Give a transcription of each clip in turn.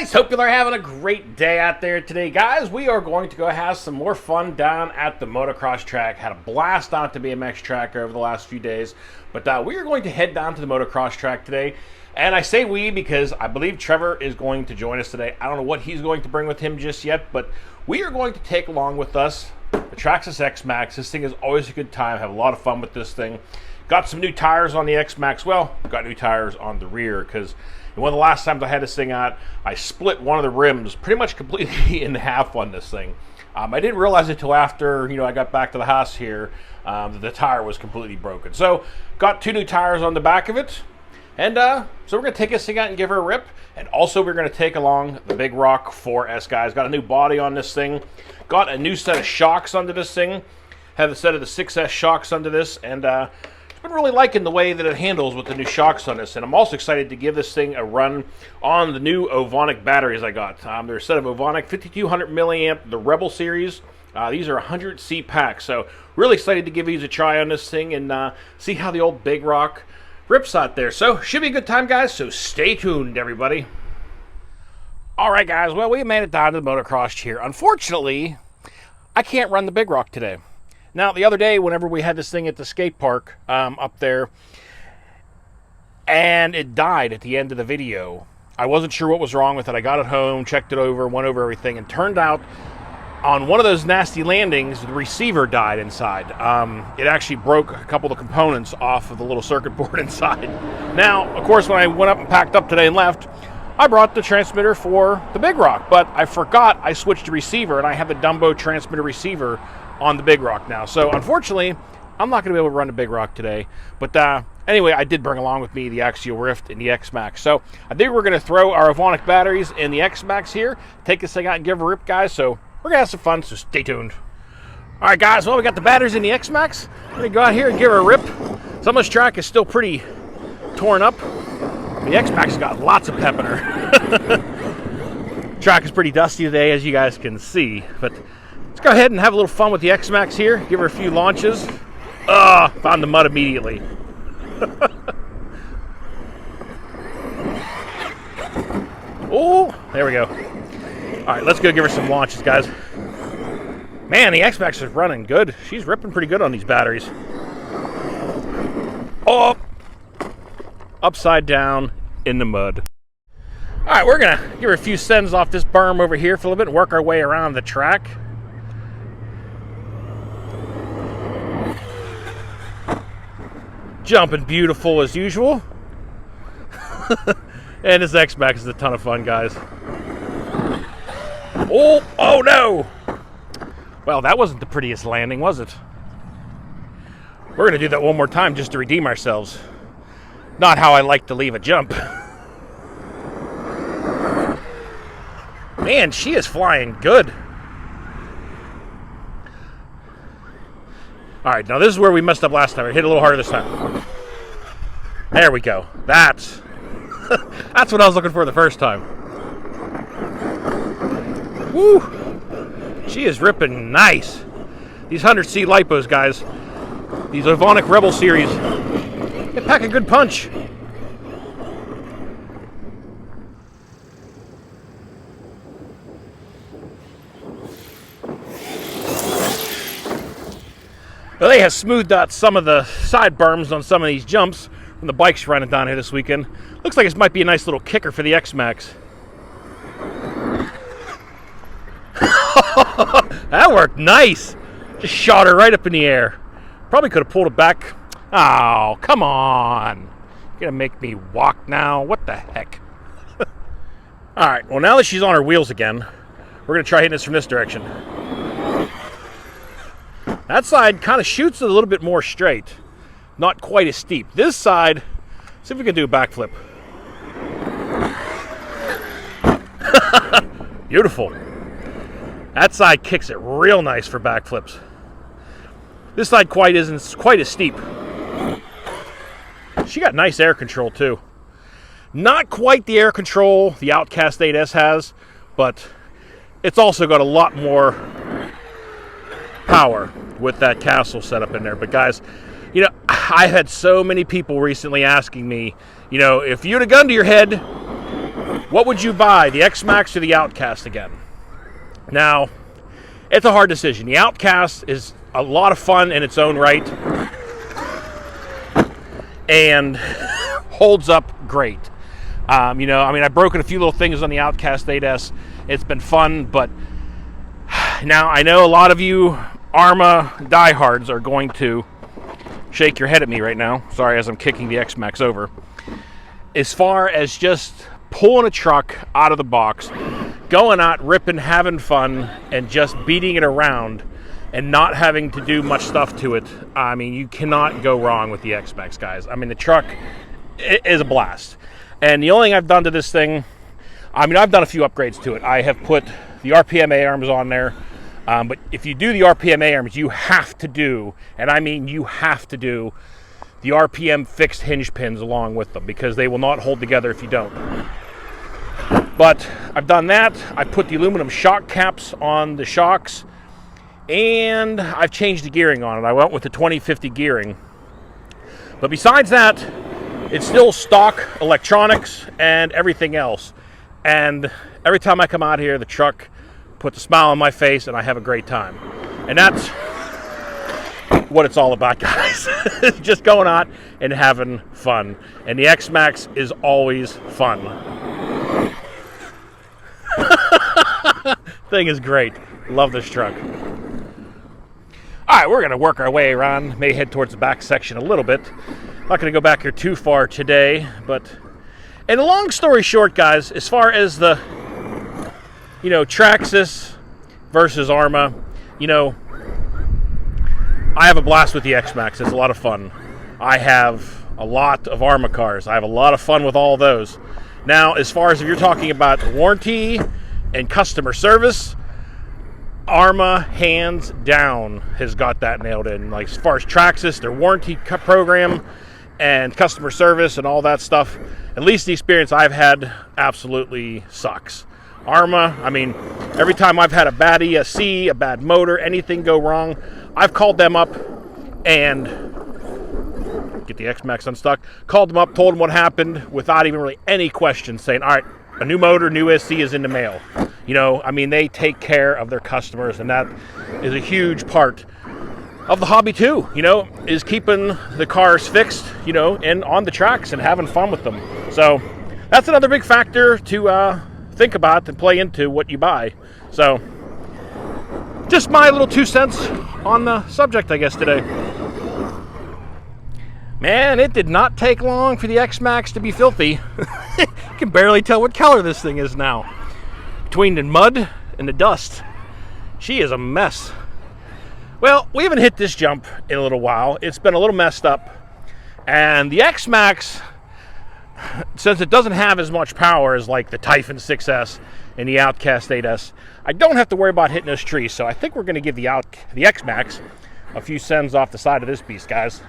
guys, hope you are having a great day out there today. Guys, we are going to go have some more fun down at the motocross track. Had a blast out at the BMX track over the last few days, but we are going to head down to the motocross track today. And I say we because I believe Trevor is going to join us today. I don't know what he's going to bring with him just yet, but we are going to take along with us the Traxxas XMAXX. This thing is always a good time. Have a lot of fun with this thing. Got some new tires on the XMAXX. Well, got new tires on the rear because one of the last times I had this thing out, I split one of the rims pretty much completely in half on this thing. I didn't realize it until after I got back to the house here that the tire was completely broken. So got two new tires on the back of it, and so we're gonna take this thing out and give her a rip. And also we're gonna take along the Big Rock 4S, guys. Got a new body on this thing. Got a new set of shocks under this thing. Have a set of the 6S shocks under this, and I'm really liking the way that it handles with the new shocks on this, and I'm also excited to give this thing a run on the new OVONIC batteries I got. They're a set of OVONIC 5200 milliamp, the Rebel series. These are 100C packs, so really excited to give these a try on this thing and see how the old Big Rock rips out there. So should be a good time, guys, so stay tuned, everybody. All right, guys, well, we made it down to the motocross here. Unfortunately, I can't run the Big Rock today. Now, the other day, whenever we had this thing at the skate park up there, and it died at the end of the video, I wasn't sure what was wrong with it. I got it home, checked it over, went over everything, and turned out on one of those nasty landings, the receiver died inside. It actually broke a couple of the components off of the little circuit board inside. Now, of course, when I went up and packed up today and left, I brought the transmitter for the Big Rock, but I forgot I switched the receiver, and I have the Dumbo transmitter receiver on the Big Rock now. So unfortunately, I'm not going to be able to run the Big Rock today. But anyway, I did bring along with me the Axial Rift and the XMAXX. So I think we're going to throw our OVONIC batteries in the XMAXX here, take this thing out and give it a rip, guys. So we're going to have some fun, so stay tuned. All right, guys, well, we got the batteries in the XMAXX. I'm going to go out here and give her a rip. Some of this track is still pretty torn up. The XMAXX has got lots of pep in her. Track is pretty dusty today, as you guys can see, but let's go ahead and have a little fun with the XMAXX here. Give her a few launches. Found the mud immediately. Oh, there we go. All right, let's go give her some launches, guys. Man, the XMAXX is running good. She's ripping pretty good on these batteries. Oh, upside down in the mud. All right, we're gonna give her a few sends off this berm over here for a little bit and work our way around the track. Jumping beautiful as usual. And this XMAXX is a ton of fun, guys. Oh no! Well, that wasn't the prettiest landing, was it? We're gonna do that one more time just to redeem ourselves. Not how I like to leave a jump. Man, she is flying good. All right, now this is where we messed up last time. I hit a little harder this time. There we go. That's what I was looking for the first time. Woo! She is ripping nice. These 100C Lipos, guys. These OVONIC Rebel series. They pack a good punch. Well, they have smoothed out some of the side berms on some of these jumps from the bikes running down here this weekend. Looks like this might be a nice little kicker for the XMAXX. That worked nice. Just shot her right up in the air. Probably could have pulled it back. Oh, come on. You're gonna make me walk now? What the heck? All right, well, now that she's on her wheels again, we're gonna try hitting this from this direction. That side kind of shoots it a little bit more straight. Not quite as steep. This side, see if we can do a backflip. Beautiful. That side kicks it real nice for backflips. This side isn't quite as steep. She got nice air control too. Not quite the air control the Outcast 8S has, but it's also got a lot more power with that castle setup in there. But guys, I've had so many people recently asking me, if you had a gun to your head What would you buy, the XMAXX or the Outcast again? Now, it's a hard decision. The Outcast is a lot of fun in its own right and holds up great. I've broken a few little things on the Outcast 8S. It's been fun, but now I know a lot of you ARMA diehards are going to shake your head at me right now. Sorry, as I'm kicking the XMAXX over. As far as just pulling a truck out of the box, going out, ripping, having fun, and just beating it around and not having to do much stuff to it, I mean, you cannot go wrong with the XMAXX, guys. I mean, the truck is a blast. And the only thing I've done to this thing, I've done a few upgrades to it. I have put the RPM arms on there. But if you do the RPM arms, you have to do, and I mean you have to do, the RPM fixed hinge pins along with them, because they will not hold together if you don't. But I've done that. I put the aluminum shock caps on the shocks, and I've changed the gearing on it. I went with the 2050 gearing. But besides that, it's still stock electronics and everything else. And every time I come out here, the truck puts a smile on my face, and I have a great time. And that's what it's all about, guys. Just going out and having fun. And the XMAXX is always fun. Thing is great. Love this truck. All right, we're going to work our way around. May head towards the back section a little bit. Not going to go back here too far today, but... And long story short, guys, as far as the, Traxxas versus ARMA, I have a blast with the XMAXX. It's a lot of fun. I have a lot of ARMA cars. I have a lot of fun with all those. Now, as far as if you're talking about warranty and customer service, ARMA, hands down, has got that nailed in. Like, as far as Traxxas, their warranty program and customer service and all that stuff, at least the experience I've had absolutely sucks. ARMA, every time I've had a bad ESC, a bad motor, anything go wrong, I've called them up and get the XMAXX unstuck, called them up, told them what happened without even really any questions, saying, all right, a new motor, new ESC is in the mail. They take care of their customers, and that is a huge part of the hobby too, is keeping the cars fixed, and on the tracks and having fun with them. So that's another big factor to think about and play into what you buy. So just my little 2 cents on the subject, I guess, today. Man, it did not take long for the XMAXX to be filthy. You can barely tell what color this thing is now. Between the mud and the dust, she is a mess. Well, we haven't hit this jump in a little while. It's been a little messed up. And the XMAXX, since it doesn't have as much power as like the Typhon 6S and the Outcast 8S, I don't have to worry about hitting those trees. So I think we're going to give the XMAXX a few cents off the side of this beast, guys.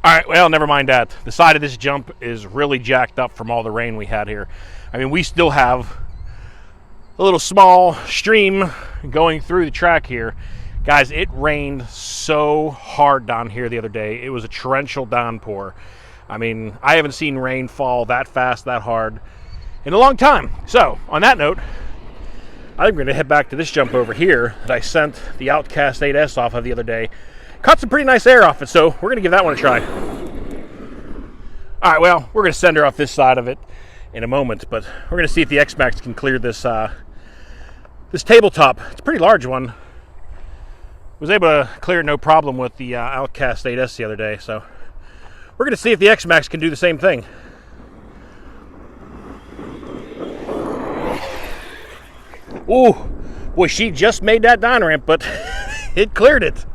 All right, well, never mind that. The side of this jump is really jacked up from all the rain we had here. We still have a little small stream going through the track here. Guys, it rained so hard down here the other day. It was a torrential downpour. I haven't seen rain fall that fast, that hard in a long time. So, on that note, I think we're going to head back to this jump over here that I sent the Outcast 8S off of the other day. Caught some pretty nice air off it, so we're going to give that one a try. All right, well, we're going to send her off this side of it in a moment, but we're going to see if the XMAXX can clear this this tabletop. It's a pretty large one. Was able to clear it no problem with the Outcast 8S the other day, so we're going to see if the XMAXX can do the same thing. Ooh, boy, she just made that down ramp, but it cleared it.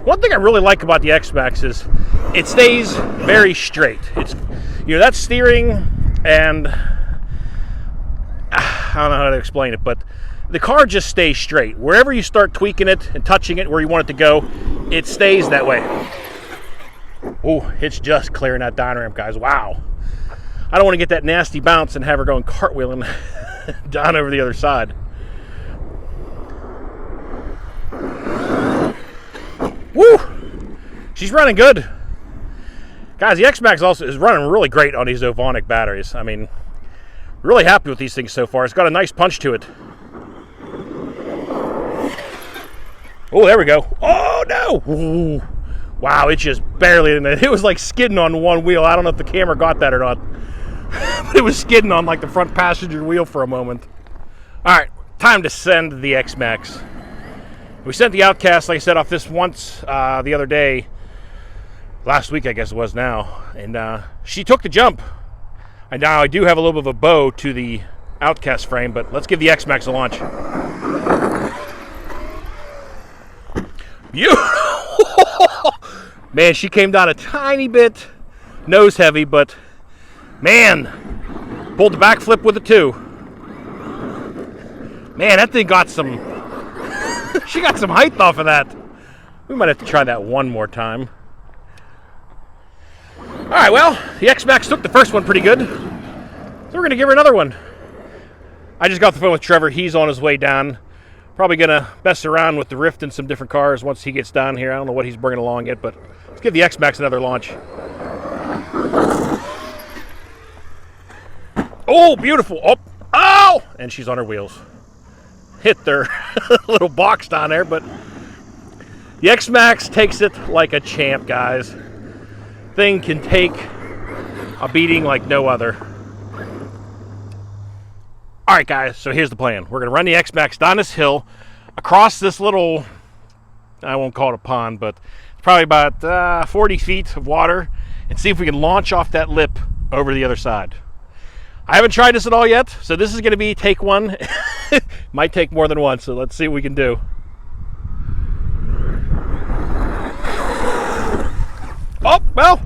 One thing I really like about the XMAXX is it stays very straight. It's, that steering, and I don't know how to explain it, but the car just stays straight. Wherever you start tweaking it and touching it where you want it to go, it stays that way. Oh, it's just clearing that down ramp, guys. Wow. I don't want to get that nasty bounce and have her going cartwheeling down over the other side. Woo! She's running good. Guys, the XMAXX also is running really great on these OVONIC batteries. I mean, really happy with these things so far. It's got a nice punch to it. Oh, there we go. Oh, no. Ooh. Wow, it just barely, it was like skidding on one wheel. I don't know if the camera got that or not. It was skidding on like the front passenger wheel for a moment. All right, time to send the XMAXX. We sent the Outcast, like I said, off this once the other day. Last week, I guess it was now. And she took the jump. And now I do have a little bit of a bow to the Outcast frame, but let's give the XMAXX a launch. Beautiful! Man, she came down a tiny bit nose heavy, but man, pulled the backflip with it too. Man, that thing got some, she got some height off of that. We might have to try that one more time. All right, well, the XMAXX took the first one pretty good, so we're going to give her another one. I just got the phone with Trevor. He's on his way down. Probably going to mess around with the Rift in some different cars once he gets down here. I don't know what he's bringing along yet, but let's give the XMAXX another launch. Oh, beautiful. Oh, oh! And she's on her wheels. Hit their little box down there, but the XMAXX takes it like a champ, guys. Thing can take a beating like no other. All right, guys, so here's the plan. We're going to run the XMAXX down this hill, across this little, I won't call it a pond, but it's probably about 40 feet of water, and see if we can launch off that lip over to the other side. I haven't tried this at all yet, so this is going to be take one. Might take more than one, so let's see what we can do. Oh, well,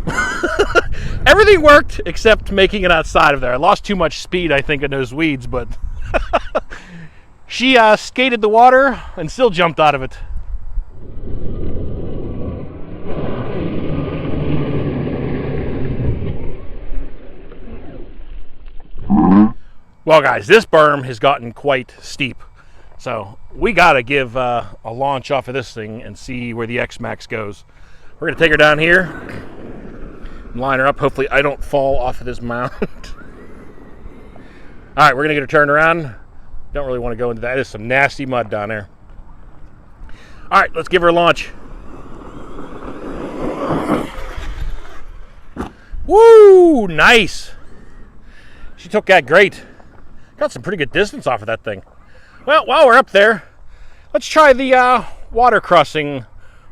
everything worked except making it outside of there. I lost too much speed, I think, in those weeds, but she skated the water and still jumped out of it. Well, guys, this berm has gotten quite steep, so we got to give a launch off of this thing and see where the XMAXX goes. We're going to take her down here and line her up. Hopefully I don't fall off of this mount. All right, we're going to get her turned around. Don't really want to go into that. There's some nasty mud down there. All right, let's give her a launch. Woo, nice. She took that great. Got some pretty good distance off of that thing. Well, while we're up there, let's try the water crossing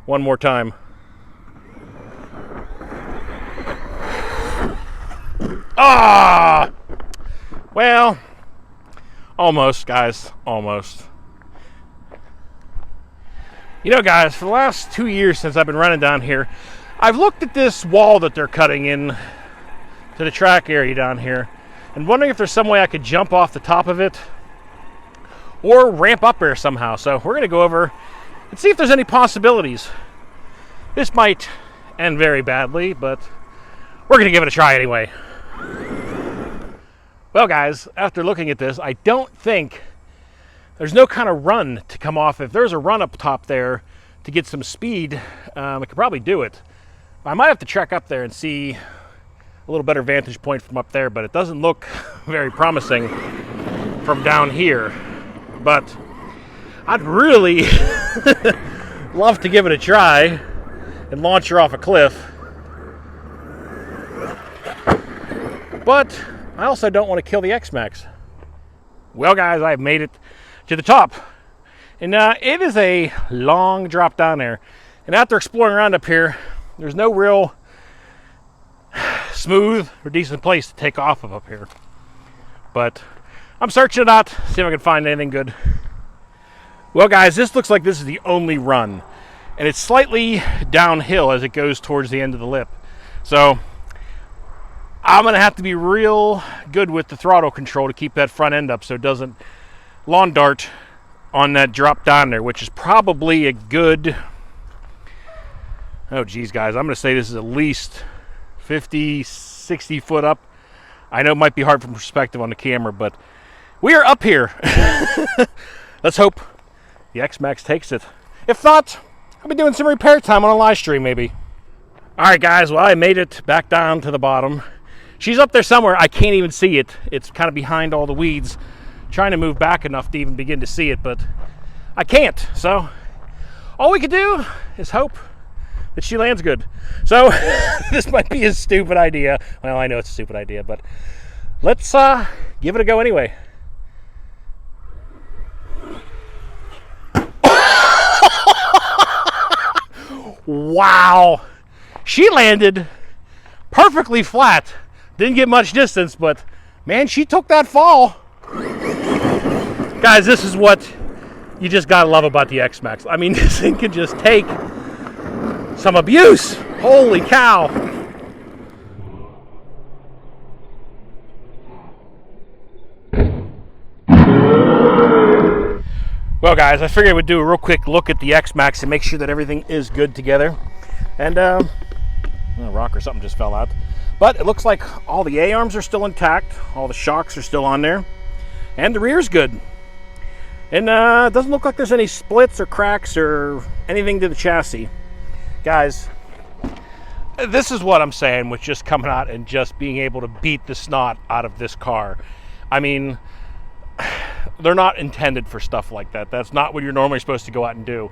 one more time. Ah! Well, almost, guys, almost. You know, guys, for the last 2 years since I've been running down here, I've looked at this wall that they're cutting in to the track area down here and wondering if there's some way I could jump off the top of it or ramp up there somehow. So we're going to go over and see if there's any possibilities. This might end very badly, but we're going to give it a try anyway. Well, guys, after looking at this, I don't think there's no kind of run to come off. If there's a run up top there to get some speed, I could probably do it. I might have to trek up there and see a little better vantage point from up there, but it doesn't look very promising from down here. But I'd really love to give it a try and launch her off a cliff. But I also don't want to kill the XMAXX. Well, guys, I've made it to the top. And it is a long drop down there. And after exploring around up here, there's no real smooth or decent place to take off of up here. But I'm searching it out, see if I can find anything good. Well, guys, this looks like this is the only run. And it's slightly downhill as it goes towards the end of the lip. So I'm going to have to be real good with the throttle control to keep that front end up so it doesn't lawn dart on that drop down there, which is probably a good, oh geez, guys, I'm going to say this is at least 50, 60 foot up. I know it might be hard from perspective on the camera, but we are up here. Let's hope the XMAXX takes it. If not, I'll be doing some repair time on a live stream maybe. All right, guys, well, I made it back down to the bottom. She's up there somewhere. I can't even see it. It's kind of behind all the weeds. Trying to move back enough to even begin to see it, but I can't. So all we could do is hope that she lands good. So this might be a stupid idea. Well, I know it's a stupid idea, but let's give it a go anyway. Wow. She landed perfectly flat. Didn't get much distance, but man, she took that fall. Guys, this is what you just gotta love about the XMAXX. I mean, this thing can just take some abuse. Holy cow. Well, guys, I figured I would do a real quick look at the XMAXX and make sure that everything is good together. And a rock or something just fell out. But it looks like all the A-arms are still intact. All the shocks are still on there. And the rear's good. And it doesn't look like there's any splits or cracks or anything to the chassis. Guys, this is what I'm saying with just coming out and just being able to beat the snot out of this car. I mean, they're not intended for stuff like that. That's not what you're normally supposed to go out and do.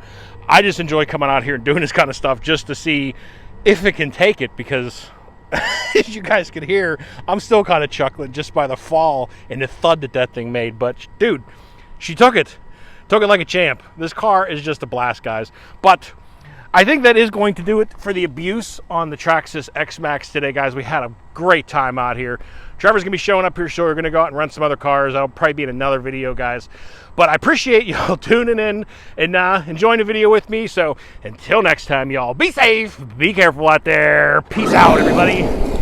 I just enjoy coming out here and doing this kind of stuff just to see if it can take it, because as you guys can hear, I'm still kind of chuckling just by the fall and the thud that that thing made. But dude, she took it like a champ. This car is just a blast, guys. But I think that is going to do it for the abuse on the Traxxas XMAXX today, guys. We had a great time out here. Trevor's going to be showing up here, so we're going to go out and run some other cars. That'll probably be in another video, guys. But I appreciate y'all tuning in and enjoying the video with me. So until next time, y'all, be safe, be careful out there. Peace out, everybody.